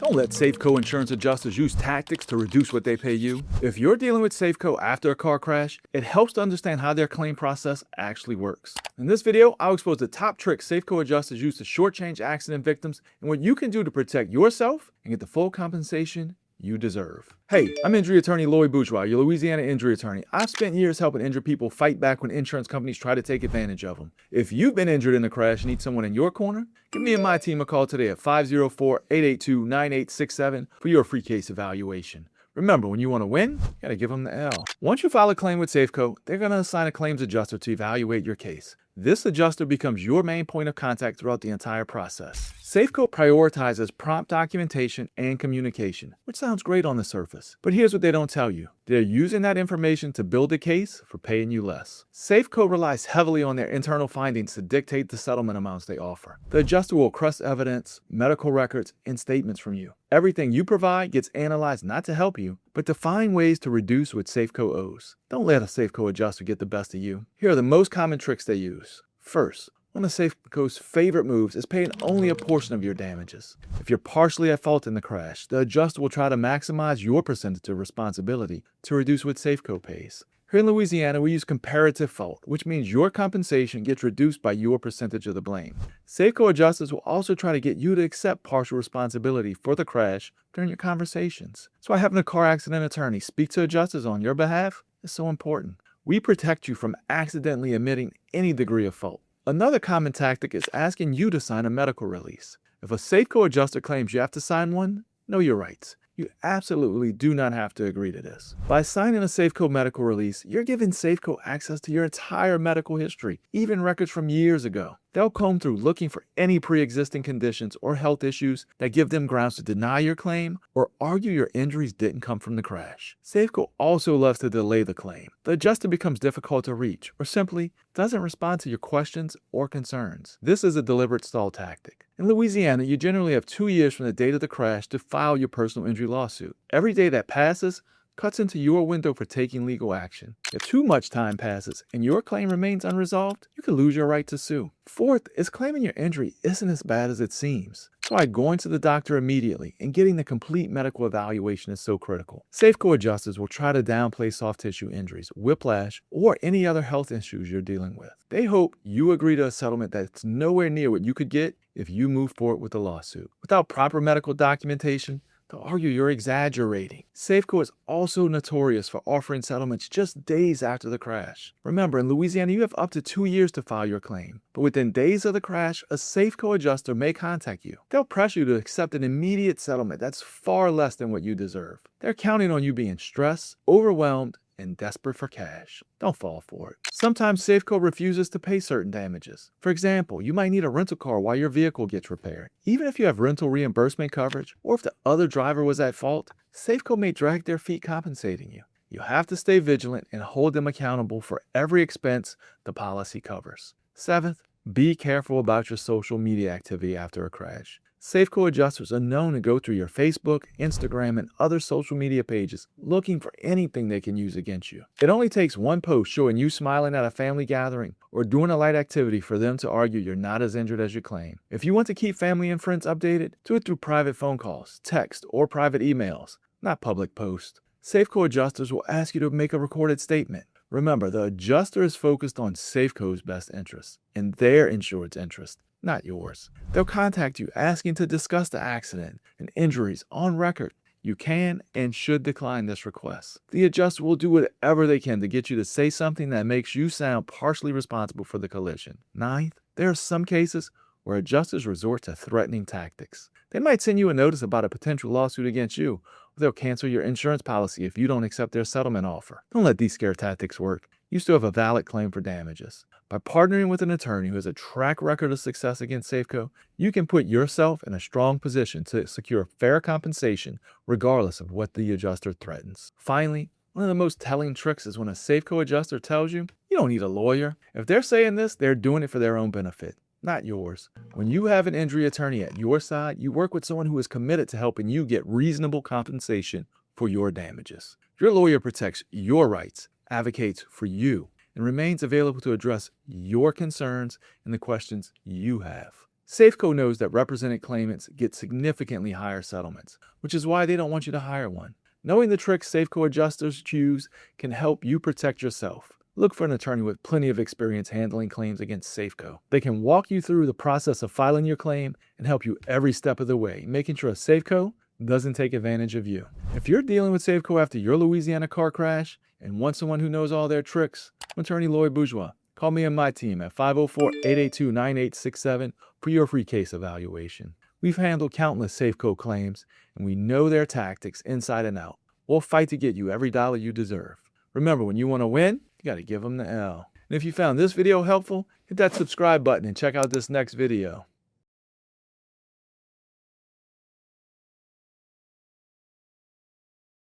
Don't let Safeco insurance adjusters use tactics to reduce what they pay you. If you're dealing with Safeco after a car crash, it helps to understand how their claim process actually works. In this video, I'll expose the top tricks Safeco adjusters use to shortchange accident victims and what you can do to protect yourself and get the full compensation you deserve. Hey, I'm injury attorney Lloyd Bourgeois, your Louisiana injury attorney. I've spent years helping injured people fight back when insurance companies try to take advantage of them. If you've been injured in a crash and need someone in your corner, give me and my team a call today at 504-882-9867 for your free case evaluation. Remember, when you want to win, you gotta give them the L. Once you file a claim with Safeco, they're gonna assign a claims adjuster to evaluate your case. This adjuster becomes your main point of contact throughout the entire process. Safeco prioritizes prompt documentation and communication, which sounds great on the surface. But here's what they don't tell you. They're using that information to build a case for paying you less. Safeco relies heavily on their internal findings to dictate the settlement amounts they offer. The adjuster will request evidence, medical records, and statements from you. Everything you provide gets analyzed not to help you, but to find ways to reduce what Safeco owes. Don't let a Safeco adjuster get the best of you. Here are the most common tricks they use. First, one of Safeco's favorite moves is paying only a portion of your damages. If you're partially at fault in the crash, the adjuster will try to maximize your percentage of responsibility to reduce what Safeco pays. Here in Louisiana, we use comparative fault, which means your compensation gets reduced by your percentage of the blame. Safeco adjusters will also try to get you to accept partial responsibility for the crash during your conversations. That's why having a car accident attorney speak to adjusters on your behalf is so important. We protect you from accidentally admitting any degree of fault. Another common tactic is asking you to sign a medical release. If a Safeco adjuster claims you have to sign one, know your rights. You absolutely do not have to agree to this. By signing a Safeco medical release, you're giving Safeco access to your entire medical history, even records from years ago. They'll comb through looking for any pre-existing conditions or health issues that give them grounds to deny your claim or argue your injuries didn't come from the crash. Safeco also loves to delay the claim. The adjuster becomes difficult to reach or simply doesn't respond to your questions or concerns. This is a deliberate stall tactic. In Louisiana, you generally have 2 years from the date of the crash to file your personal injury lawsuit. Every day that passes cuts into your window for taking legal action. If too much time passes and your claim remains unresolved, you could lose your right to sue. Fourth is claiming your injury isn't as bad as it seems. That's why going to the doctor immediately and getting the complete medical evaluation is so critical. Safeco adjusters will try to downplay soft tissue injuries, whiplash, or any other health issues you're dealing with. They hope you agree to a settlement that's nowhere near what you could get if you move forward with a lawsuit. Without proper medical documentation, they'll argue you're exaggerating. Safeco is also notorious for offering settlements just days after the crash. Remember, in Louisiana, you have up to 2 years to file your claim. But within days of the crash, a Safeco adjuster may contact you. They'll press you to accept an immediate settlement that's far less than what you deserve. They're counting on you being stressed, overwhelmed, and desperate for cash. Don't fall for it. Sometimes Safeco refuses to pay certain damages. For example, you might need a rental car while your vehicle gets repaired. Even if you have rental reimbursement coverage, or if the other driver was at fault, Safeco may drag their feet compensating you. You have to stay vigilant and hold them accountable for every expense the policy covers. Seventh, be careful about your social media activity after a crash. Safeco adjusters are known to go through your Facebook, Instagram, and other social media pages looking for anything they can use against you. It only takes one post showing you smiling at a family gathering or doing a light activity for them to argue you're not as injured as you claim. If you want to keep family and friends updated, do it through private phone calls, text, or private emails, not public posts. Safeco adjusters will ask you to make a recorded statement. Remember, the adjuster is focused on Safeco's best interests and their insured's interest, not yours. They'll contact you asking to discuss the accident and injuries on record. You can and should decline this request. The adjuster will do whatever they can to get you to say something that makes you sound partially responsible for the collision. Ninth, there are some cases where adjusters resort to threatening tactics. They might send you a notice about a potential lawsuit against you, or they'll cancel your insurance policy if you don't accept their settlement offer. Don't let these scare tactics work. You still have a valid claim for damages. By partnering with an attorney who has a track record of success against Safeco, you can put yourself in a strong position to secure fair compensation regardless of what the adjuster threatens. Finally, one of the most telling tricks is when a Safeco adjuster tells you, you don't need a lawyer. If they're saying this, they're doing it for their own benefit, not yours. When you have an injury attorney at your side, you work with someone who is committed to helping you get reasonable compensation for your damages. Your lawyer protects your rights, advocates for you, and remains available to address your concerns and the questions you have. Safeco knows that represented claimants get significantly higher settlements, which is why they don't want you to hire one. Knowing the tricks Safeco adjusters choose can help you protect yourself. Look for an attorney with plenty of experience handling claims against Safeco. They can walk you through the process of filing your claim and help you every step of the way, making sure Safeco doesn't take advantage of you. If you're dealing with Safeco after your Louisiana car crash and want someone who knows all their tricks, I'm attorney Lloyd Bourgeois. Call me and my team at 504-882-9867 for your free case evaluation. We've handled countless Safeco claims, and we know their tactics inside and out. We'll fight to get you every dollar you deserve. Remember, when you want to win, you got to give them the L. And if you found this video helpful, hit that subscribe button and check out this next video.